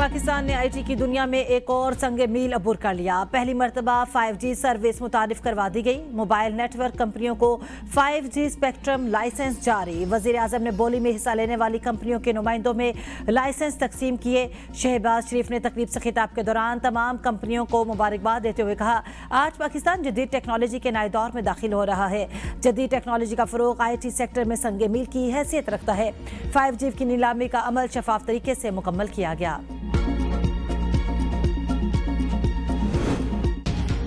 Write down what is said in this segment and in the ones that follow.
पाकिस्तान ने आईटी की दुनिया में एक और संगे मील अबूर कर लिया। पहली मरतबा 5G सर्विस मुतारिफ करवा दी गई। मोबाइल नेटवर्क कंपनियों को 5G स्पेक्ट्रम लाइसेंस जारी। वजीर आजम ने बोली में हिस्सा लेने वाली कंपनियों के नुमाइंदों में लाइसेंस तकसीम किए। शहबाज शरीफ ने तकरीब से खिताब के दौरान तमाम कंपनियों को मुबारकबाद देते हुए कहा, आज पाकिस्तान जदीद टेक्नोलॉजी के नए दौर में दाखिल हो रहा है। जदीद टेक्नोलॉजी का फरोग आईटी सेक्टर में संगे मील की हैसियत रखता है। 5G की नीलामी का अमल शफाफ तरीके से मुकम्मल किया गया।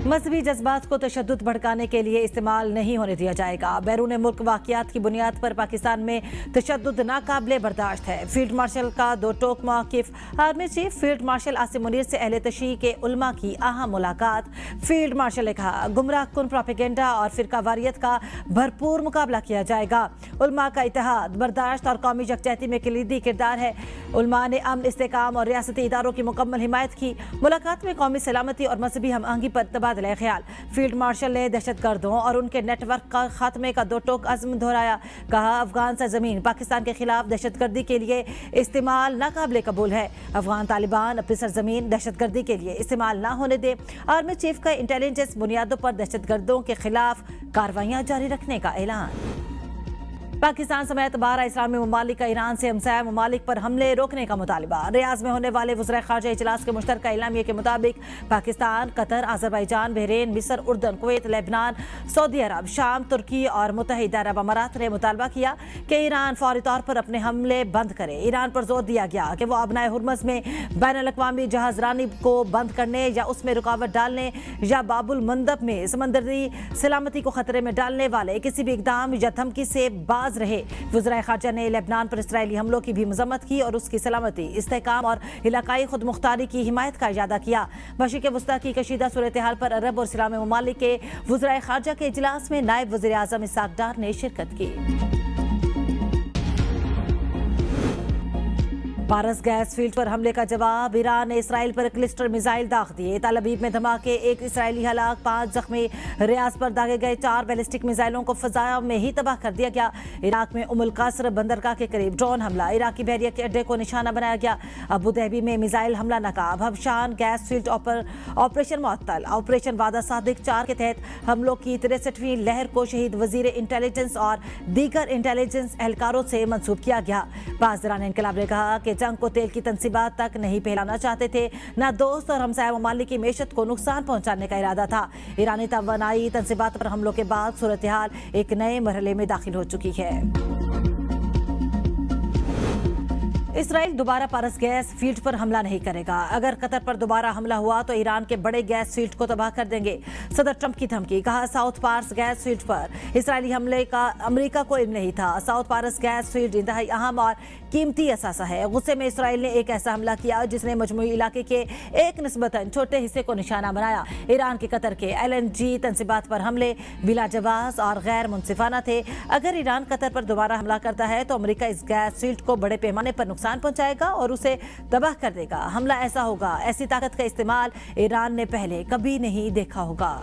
मजहबी जज्बात को तशद्दुद भड़काने के लिए इस्तेमाल नहीं होने दिया जाएगा। बैरून मुल्क वाक़ियात की बुनियाद पर पाकिस्तान में तशद्दुद नाकाबिले बर्दाश्त है। फील्ड मार्शल का दो टोक मौक़िफ़। Army chief field marshal Asim Munir से अहले तशरीह के उलमा की अहम मुलाकात। फील्ड मार्शल ने कहा, गुमराह कुन प्रोपेगेंडा और फ़िरकावारियत का भरपूर मुकाबला किया जाएगा। उलमा का इत्तेहाद, बर्दाश्त और कौमी यकजहती में कलीदी किरदार है। उलमा ने अमन, इस्तेहकाम और रियासती इदारों की मुकम्मल हिमायत की। मुलाकात में कौमी सलामती और मजहबी हमआहंगी पर तबादला ख्याल। फील्ड मार्शल ने दहशतगर्दों और उनके नेटवर्क का खात्मे का दो टोक अज़्म दोहराया। कहा, अफगान सरजमीन पाकिस्तान के खिलाफ दहशतगर्दी के लिए इस्तेमाल नाकाबिले कबूल है। अफगान तालिबान अपनी सरजमीन दहशतगर्दी के लिए इस्तेमाल ना होने दे। आर्मी चीफ का इंटेलिजेंस बुनियादों पर दहशतगर्दों के खिलाफ कार्रवाइयां जारी रखने का ऐलान। पाकिस्तान समेत 12 इस्लामी ममालिक का ईरान से हमसाया ममालिक पर हमले रोकने का मुतालबा। रियाज में होने वाले वज़ीर ख़ारजा इजलास के मुश्तरका एलामिया के मुताबिक पाकिस्तान, कतर, अज़रबैजान, बहरीन, मिस्र, उर्दन, कुवैत, लेबनान, सऊदी अरब, शाम, तुर्की और मुत्तहिदा अरब अमारात ने मुतालबा किया कि ईरान फौरी तौर पर अपने हमले बंद करे। ईरान पर जोर दिया गया कि वो अबनाए हुर्मज़ में बैनुल-अक़वामी जहाज़रानी को बंद करने या उसमें रुकावट डालने या बाबुल मंदब में समंदरी सलामती को खतरे में डालने वाले किसी भी इक़दाम या धमकी से बाज रहे। वज़ीर ख़ारजा ने लेबनान पर इसराइली हमलों की भी मज़म्मत की और उसकी सलामती, इस्तेहकाम और इलाकाई खुद मुख्तारी की हिमायत का इजादा किया। मशरिक़ वस्ता की कशीदा सूरत हाल पर अरब और इस्लामी ममालिक के वज़ीर ख़ारजा के इजलास में नायब वज़ीर आज़म इसहाक़ डार ने शिरकत की। पारस गैस फील्ड पर हमले का जवाब। ईरान ने इसराइल पर क्लिस्टर मिसाइल दाग दिए। तल अबीब में धमाके, 1 इसराइली हलाक, 5 जख्मी। रियाज पर दागे गए 4 बैलिस्टिक मिसाइलों को फ़ज़ा में ही तबाह कर दिया गया। इराक में उमुल कासर बंदरगाह के करीब ड्रोन हमला, इराकी बहरिया के अड्डे को निशाना बनाया गया। अबू धाबी में मिसाइल हमला नाकाब। हबशान गैस फील्ड ऑपरेशन मुअत्तल। ऑपरेशन वादा सादिक 4 के तहत हमलों की 63वीं लहर को शहीद वजीर इंटेलिजेंस और दीगर इंटेलिजेंस एहलकारों से मंसूब किया गया। बाज़रान इनकलाब ने कहा कि जंग को तेल की तनसीबात तक नहीं फैलाना चाहते थे, न दोस्त और हमसाया ममालिक की मेशत को नुकसान पहुंचाने का इरादा था। ईरानी तवानाई तनसीबात पर हमलों के बाद सूरत हाल एक नए मरहले में दाखिल हो चुकी है। इसराइल दोबारा पारस गैस फील्ड पर हमला नहीं करेगा। अगर कतर पर दोबारा हमला हुआ तो ईरान के बड़े गैस फील्ड को तबाह कर देंगे। सदर ट्रंप की धमकी। कहा, साउथ पारस गैस फील्ड पर इसराइली हमले का अमेरिका को इल्म नहीं था। साउथ पारस गैस फील्ड इंतहाई अहम और कीमती असासा है। गुस्से में इसराइल ने एक ऐसा हमला किया जिसने मजमूई इलाके के एक निस्बतन छोटे हिस्से को निशाना बनाया। ईरान के कतर के LNG तनसीबात पर हमले बिला जवाज और गैर मुनसिफाना थे। अगर ईरान कतर पर दोबारा हमला करता है तो अमेरिका इस गैस फील्ड को बड़े पैमाने पर नुकसान पहुंचाएगा और उसे तबाह कर देगा। हमला ऐसा होगा, ऐसी ताकत का इस्तेमाल ईरान ने पहले कभी नहीं देखा होगा।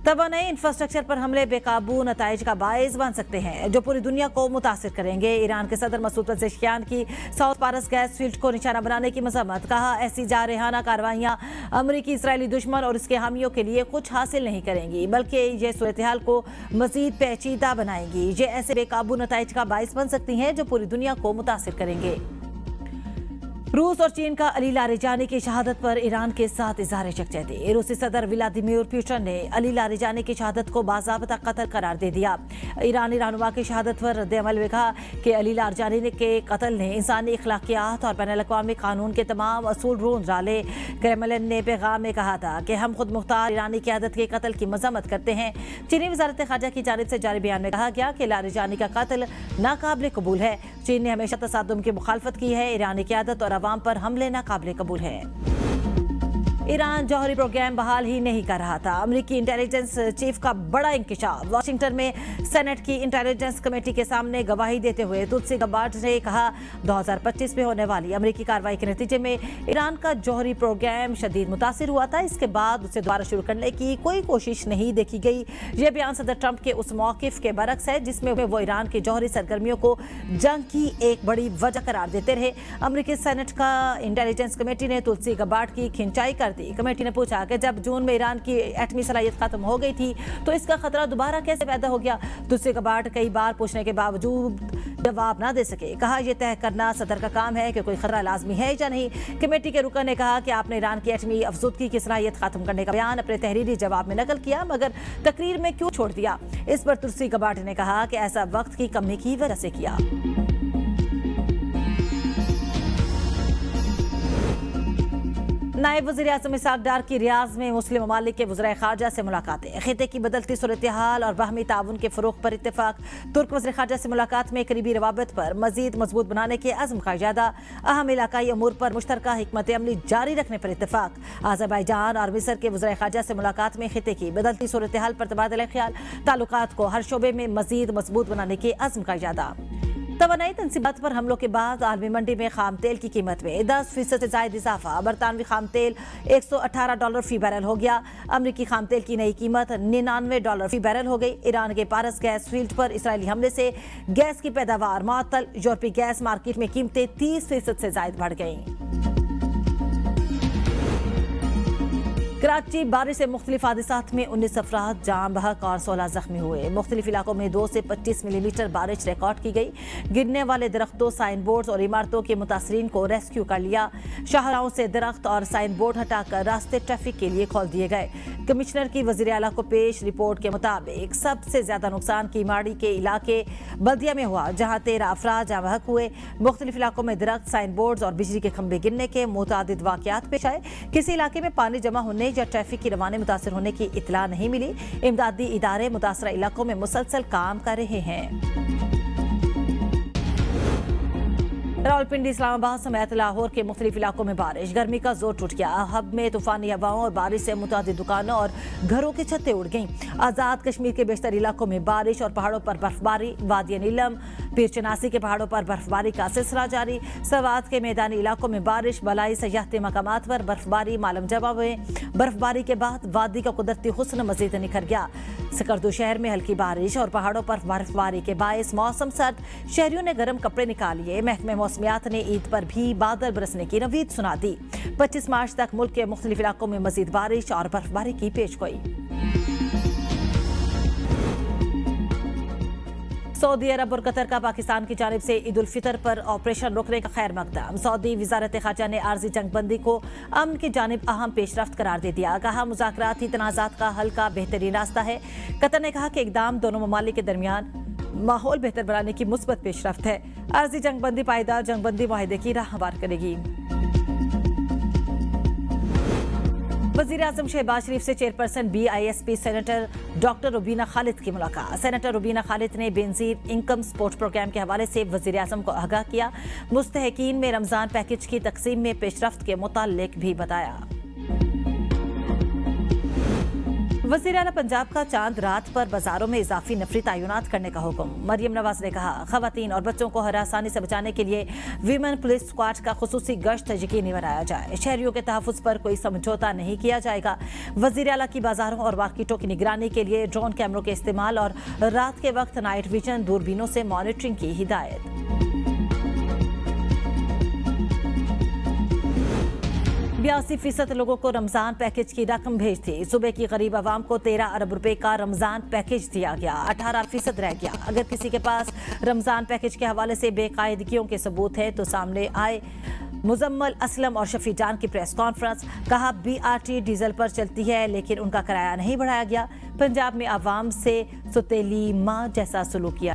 तवानाई इंफ्रास्ट्रक्चर पर हमले बेकाबू नताइज का बायस बन सकते हैं जो पूरी दुनिया को मुतासिर करेंगे। ईरान के सदर मसूद पेज़ेश्कियान की साउथ पारस गैस फील्ड को निशाना बनाने की मजम्मत। कहा, ऐसी जारहाना कार्रवाइयां अमरीकी इसराइली दुश्मन और इसके हामियों के लिए कुछ हासिल नहीं करेंगी, बल्कि ये सूरत हाल को मजीद पेचीदा बनाएंगी। ये ऐसे बेकाबू नताइज का बायस बन सकती हैं जो पूरी दुनिया को मुतासिर करेंगे। रूस और चीन का अली लारिजानी की शहादत पर ईरान के साथ इजहार यकजहती। रूसी सदर व्लादिमीर पुतिन ने अली लारिजानी की शहादत को बाज़ाब्ता कत्ल करार दे दिया। ईरानी रहनुमा की शहादत पर रद्द-ए-अमल में कहा कि अली लारिजानी के कत्ल ने इंसानी अखलाकियात और बैनुल-अक़वामी कानून के तमाम असूल रूंध डाले। क्रेमलिन ने पैगाम में कहा था कि हम खुद मुख्तार ईरानी क़यादत के कत्ल की मजम्मत करते हैं। चीनी वज़ारत ख़ारजा की जानिब से जारी बयान में कहा गया कि लारिजानी का कत्ल नाकाबिले कबूल है। चीन ने हमेशा तसादुम की मुखालफत की है। ईरानी क़यादत और अवाम पर हमले नाकाबिले कबूल है। ईरान जौहरी प्रोग्राम बहाल ही नहीं कर रहा था। अमेरिकी इंटेलिजेंस चीफ का बड़ा इंकशाफ। वाशिंगटन में सेनेट की इंटेलिजेंस कमेटी के सामने गवाही देते हुए तुलसी गबार्ड ने कहा 2025 में होने वाली अमेरिकी कार्रवाई के नतीजे में ईरान का जौहरी प्रोग्राम शदीद मुतासिर हुआ था। इसके बाद उसे दोबारा शुरू करने की कोई कोशिश नहीं देखी गई। यह बयान सदर ट्रंप के उस मौकिफ के बरक्स है जिसमें वो ईरान की जौहरी सरगर्मियों को जंग की एक बड़ी वजह करार देते रहे। अमेरिकी सेनेट का इंटेलिजेंस कमेटी ने तुलसी गबार्ड की खिंचाई कर दी। कमेटी ने पूछा कि जब जून में ईरान की एटमी सलाहियत खत्म हो गई थी तो इसका खतरा दोबारा कैसे पैदा हो गया। तुलसी गबार्ड कई बार पूछने के बावजूद जवाब ना दे सके। कहा यह तय करना सदर का काम है कि कोई खतरा लाजमी है या नहीं। कमेटी के रुकन ने कहा कि आपने ईरान की एटमी अफजूदगी की सलाहियत खत्म करने का बयान अपने तहरीरी जवाब में नकल किया, मगर तकरीर में क्यों छोड़ दिया। इस पर तुलसी गबार्ड ने कहा कि ऐसा वक्त की कमी की वजह से किया। नायब वज़ीर आज़म इसहाक डार की रियाज में मुस्लिम ममालिक के वज़ीर ख़ारजा से मुलाकातें। खिते की बदलती सूरत हाल और बाहमी ताउन के फ़रोग़ पर इत्तेफाक। तुर्क वज़ीर ख़ारजा से मुलाकात में करीबी रवाबत पर मज़ीद मजबूत बनाने के अज़्म का इजादा। अहम इलाकाई अमूर पर मुश्तरका हिकमत अमली जारी रखने पर इत्तेफाक। अज़रबैजान और मिस्र के वज़ीर ख़ारजा से मुलाकात में खिते की बदलती सूरत हाल पर तबादला ख्याल। ताल्लुकात को हर शोबे में मज़ीद मजबूत बनाने के अज़्म का इजादा। तवानाई तनसीबात पर हमलों के बाद आलमी मंडी में खाम तेल की कीमत में 10% से ज़ायद इजाफा। बरतानवी खाम तेल $118 फी बैरल हो गया। अमरीकी खाम तेल की नई कीमत $99 फी बैरल हो गई। ईरान के पारस गैस फील्ड पर इसराइली हमले से गैस की पैदावार मुअत्तल। यूरोपीय गैस मार्केट में कीमतें 30% से ज़ायद बढ़ गईं। कराची बारिश से मुख्तलिफ हादसात में 19 अफराद जान बहक और 16 जख्मी हुए। मुख्तलिफ इलाकों में 2 से 25 मिलीमीटर बारिश रिकॉर्ड की गई। गिरने वाले दरख्तों, साइन बोर्ड और इमारतों के मुतासरीन को रेस्क्यू कर लिया। शाहराहों से दरख्त और साइन बोर्ड हटाकर रास्ते ट्रैफिक के लिए खोल दिए गए। कमिश्नर की वज़ीर आला को पेश रिपोर्ट के मुताबिक सबसे ज्यादा नुकसान कीमाड़ी के इलाके बल्दिया में हुआ, जहां 13 अफराद जान बहक हुए। मुख्तलिफ इलाकों में दरख्त, साइन बोर्ड और बिजली के खंभे गिरने के मुतादिद वाक़यात पेश आए। किसी इलाके में पानी जमा होने या ट्रैफिक की रवानी मुतासर होने की इत्तला नहीं मिली। इमदादी इदारे मुतासरा इलाकों में मुसलसल काम कर रहे हैं। रावलपिंडी, इस्लामाबाद समेत लाहौर के मुख्तलिफ इलाकों में बारिश। गर्मी का जोर टूट गया। हब में तूफानी हवाओं और बारिश से मुतादिद दुकानों और घरों की छतें उड़ गईं। आज़ाद कश्मीर के बेशतर इलाकों में बारिश और पहाड़ों पर बर्फबारी। वादी नीलम, पीर चनासी के पहाड़ों पर बर्फबारी का सिलसिला जारी। सवात के मैदानी इलाकों में बारिश। बलाई सयाहती मकामात पर बर्फबारी मालूम जमा हुए। बर्फबारी के बाद वादी का कुदरती हुस्न मजीद निखर गया। सकरदू शहर में हल्की बारिश और पहाड़ों पर बर्फबारी के बायस मौसम सर्द। शहरियों ने गर्म कपड़े निकाल लिए। महकमे मौसमियात ने ईद पर भी बादल बरसने की नवीद सुना दी। 25 मार्च तक मुल्क के मुख्तलिफ इलाकों में मजीद बारिश और बर्फबारी की पेशगोई। सऊदी अरब और कतर का पाकिस्तान की जानिब से ईद उल फितर पर ऑपरेशन रोकने का खैर मकदम। सऊदी वजारत खारजा ने आर्जी जंगबंदी को अमन की जानिब अहम पेशरफ्त करार दे दिया। कहा मुज़ाकराती तनाज़ात का हल का बेहतरीन रास्ता है। कतर ने कहा कि इक़दाम दोनों ममालिक के दरमियान माहौल बेहतर बनाने की मुस्बत पेशरफ्त है। आर्जी जंगबंदी पायदार जंगबंदी माहिदे की राह हमवार करेगी। वज़ीर आज़म शहबाज शरीफ से chairperson BISP senator doctor Rubina Khalid की मुलाकात। सेनेटर रुबीना खालिद ने बेनज़ीर इनकम सपोर्ट प्रोग्राम के हवाले से वज़ीर आज़म को आगाह किया। मुस्तहकीन में रमज़ान पैकेज की तकसीम में पेशरफ्त के मुताल्लिक भी बताया। वज़ीर आला पंजाब का चांद रात पर बाजारों में इजाफी नफरी तैनात करने का हुक्म। मरियम नवाज ने कहा खवातीन और बच्चों को हरासानी से बचाने के लिए वीमेन पुलिस स्क्वाड का खुसूसी गश्त यकीनी बनाया जाए। शहरियों के तहफ़्फ़ुज़ पर कोई समझौता नहीं किया जाएगा। वज़ीर आला की बाजारों और मार्केटों की निगरानी के लिए ड्रोन कैमरों के इस्तेमाल और रात के वक्त नाइट विजन दूरबीनों से मॉनिटरिंग की हिदायत। 82% लोगों को रमजान पैकेज की रकम भेज दी। सूबे की गरीब आवाम को 13 अरब रुपए का रमजान पैकेज दिया गया। 18% रह गया। अगर किसी के पास रमजान पैकेज के हवाले से बेकायदगियों के सबूत है तो सामने आए। मुजम्मल असलम और शफी जान की प्रेस कॉन्फ्रेंस। कहा BRT डीजल पर चलती है लेकिन उनका किराया नहीं बढ़ाया गया। पंजाब में आवाम से सुतेली मां जैसा सलूक किया।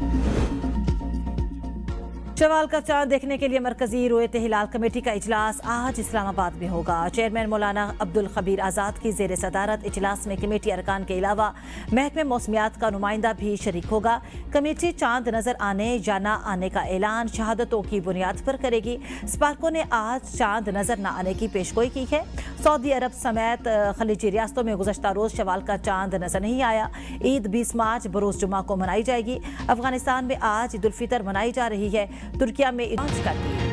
शवाल का चांद देखने के लिए मरकजी रुयत हिलाल कमेटी का इजलास आज इस्लामाबाद में होगा। चेयरमैन मौलाना अब्दुल खबीर आज़ाद की ज़ेर सदारत इजलास में कमेटी अरकान के अलावा महकमे मौसमियात का नुमाइंदा भी शरीक होगा। कमेटी चांद नजर आने या ना आने का ऐलान शहादतों की बुनियाद पर करेगी। स्पार्को ने आज चांद नजर न आने की पेशगोई की है। सऊदी अरब समेत खलीजी रियासतों में गुज़श्ता रोज़ शवाल का चांद नजर नहीं आया। ईद 20 मार्च बरोज़ जुमा को मनाई जाएगी। अफगानिस्तान में आज ईद उल फितर मनाई जा रही है। तुर्किया में ईद कर दी।